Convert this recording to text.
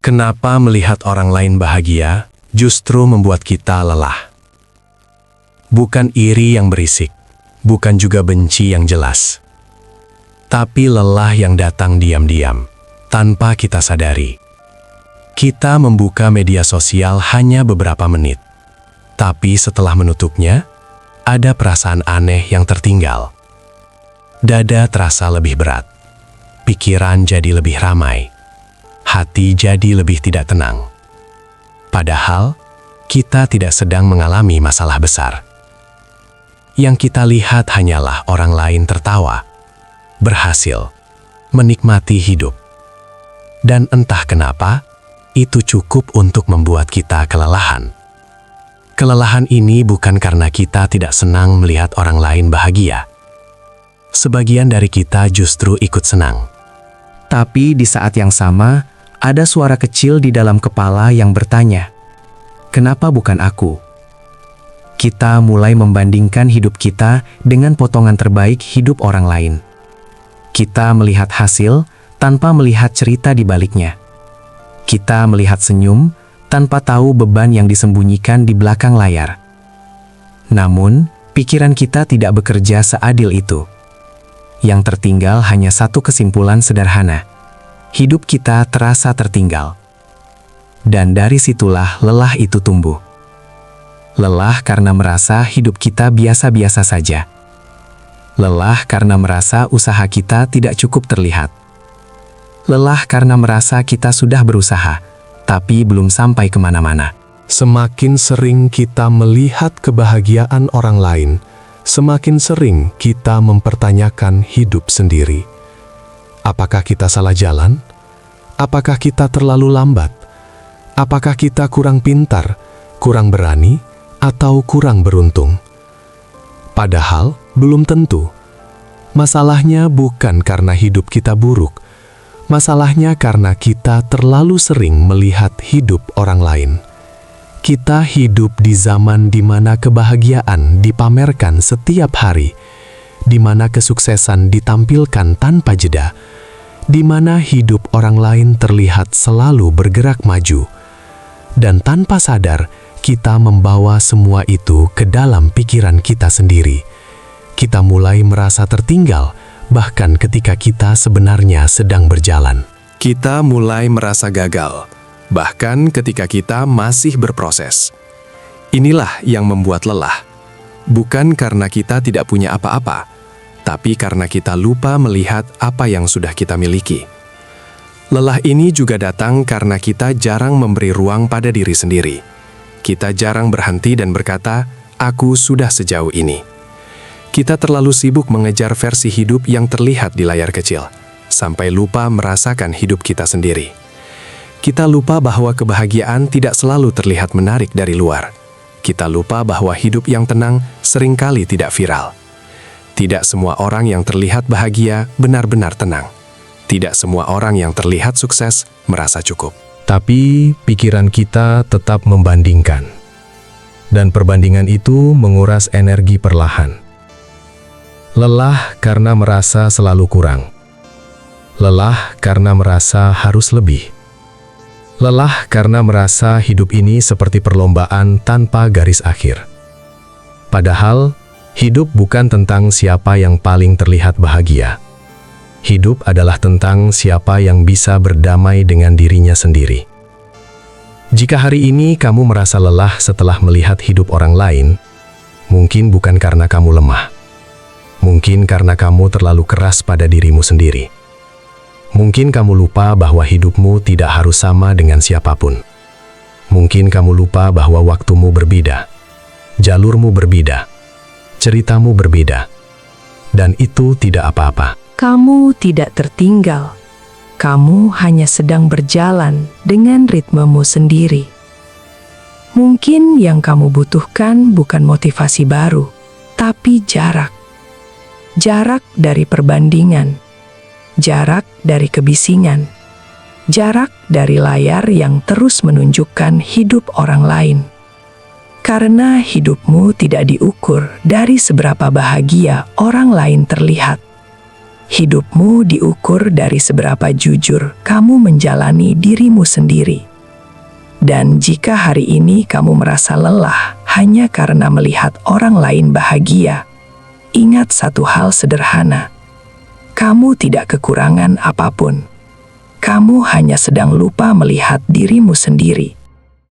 Kenapa melihat orang lain bahagia justru membuat kita lelah? Bukan iri yang berisik, bukan juga benci yang jelas, tapi lelah yang datang diam-diam, tanpa kita sadari. Kita membuka media sosial hanya beberapa menit, tapi setelah menutupnya, ada perasaan aneh yang tertinggal. Dada terasa lebih berat, pikiran jadi lebih ramai, hati jadi lebih tidak tenang. Padahal, kita tidak sedang mengalami masalah besar. Yang kita lihat hanyalah orang lain tertawa, berhasil, menikmati hidup. Dan entah kenapa, itu cukup untuk membuat kita kelelahan. Kelelahan ini bukan karena kita tidak senang melihat orang lain bahagia. Sebagian dari kita justru ikut senang. Tapi di saat yang sama, ada suara kecil di dalam kepala yang bertanya, "Kenapa bukan aku?" Kita mulai membandingkan hidup kita dengan potongan terbaik hidup orang lain. Kita melihat hasil tanpa melihat cerita di baliknya. Kita melihat senyum tanpa tahu beban yang disembunyikan di belakang layar. Namun, pikiran kita tidak bekerja seadil itu. Yang tertinggal hanya satu kesimpulan sederhana. Hidup kita terasa tertinggal. Dan dari situlah lelah itu tumbuh. Lelah karena merasa hidup kita biasa-biasa saja. Lelah karena merasa usaha kita tidak cukup terlihat. Lelah karena merasa kita sudah berusaha, tapi belum sampai kemana-mana. Semakin sering kita melihat kebahagiaan orang lain, semakin sering kita mempertanyakan hidup sendiri. Apakah kita salah jalan? Apakah kita terlalu lambat? Apakah kita kurang pintar, kurang berani, atau kurang beruntung? Padahal belum tentu. Masalahnya bukan karena hidup kita buruk. Masalahnya karena kita terlalu sering melihat hidup orang lain. Kita hidup di zaman di mana kebahagiaan dipamerkan setiap hari, di mana kesuksesan ditampilkan tanpa jeda, di mana hidup orang lain terlihat selalu bergerak maju. Dan tanpa sadar, kita membawa semua itu ke dalam pikiran kita sendiri. Kita mulai merasa tertinggal, bahkan ketika kita sebenarnya sedang berjalan. Kita mulai merasa gagal, bahkan ketika kita masih berproses. Inilah yang membuat lelah. Bukan karena kita tidak punya apa-apa, tapi karena kita lupa melihat apa yang sudah kita miliki. Lelah ini juga datang karena kita jarang memberi ruang pada diri sendiri. Kita jarang berhenti dan berkata, "Aku sudah sejauh ini." Kita terlalu sibuk mengejar versi hidup yang terlihat di layar kecil, sampai lupa merasakan hidup kita sendiri. Kita lupa bahwa kebahagiaan tidak selalu terlihat menarik dari luar. Kita lupa bahwa hidup yang tenang seringkali tidak viral. Tidak semua orang yang terlihat bahagia benar-benar tenang. Tidak semua orang yang terlihat sukses merasa cukup. Tapi pikiran kita tetap membandingkan. Dan perbandingan itu menguras energi perlahan. Lelah karena merasa selalu kurang. Lelah karena merasa harus lebih. Lelah karena merasa hidup ini seperti perlombaan tanpa garis akhir. Padahal, hidup bukan tentang siapa yang paling terlihat bahagia. Hidup adalah tentang siapa yang bisa berdamai dengan dirinya sendiri. Jika hari ini kamu merasa lelah setelah melihat hidup orang lain, mungkin bukan karena kamu lemah. Mungkin karena kamu terlalu keras pada dirimu sendiri. Mungkin kamu lupa bahwa hidupmu tidak harus sama dengan siapapun. Mungkin kamu lupa bahwa waktumu berbeda, jalurmu berbeda, ceritamu berbeda, dan itu tidak apa-apa. Kamu tidak tertinggal. Kamu hanya sedang berjalan dengan ritmemu sendiri. Mungkin yang kamu butuhkan bukan motivasi baru, tapi jarak. Jarak dari perbandingan. Jarak dari kebisingan. Jarak dari layar yang terus menunjukkan hidup orang lain. Karena hidupmu tidak diukur dari seberapa bahagia orang lain terlihat, Hidupmu diukur dari seberapa jujur kamu menjalani dirimu sendiri. Dan jika hari ini kamu merasa lelah hanya karena melihat orang lain bahagia, ingat satu hal sederhana. Kamu tidak kekurangan apapun. Kamu hanya sedang lupa melihat dirimu sendiri.